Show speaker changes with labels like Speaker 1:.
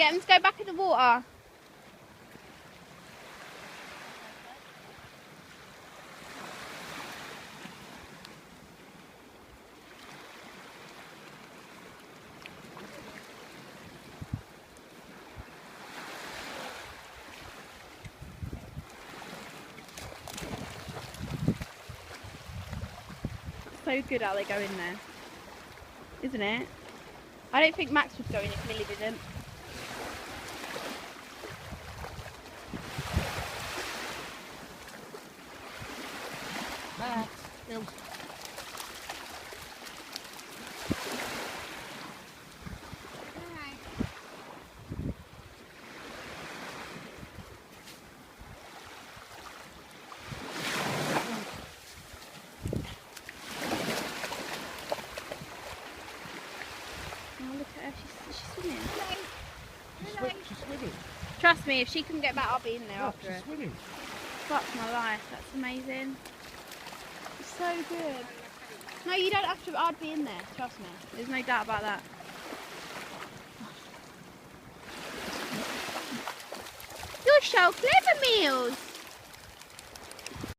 Speaker 1: Get them to go back in the water. So good how they go in there, isn't it? I don't think Max would go in if Millie didn't.
Speaker 2: Max, go. She's swimming.
Speaker 1: Trust me, if she can get back, I'll be in there after
Speaker 2: she's
Speaker 1: her.
Speaker 2: swimming.
Speaker 1: Fuck my life, that's amazing. It's so good. No, you don't have to, I'd be in there, trust me. There's no doubt about that. You're so clever, Meals.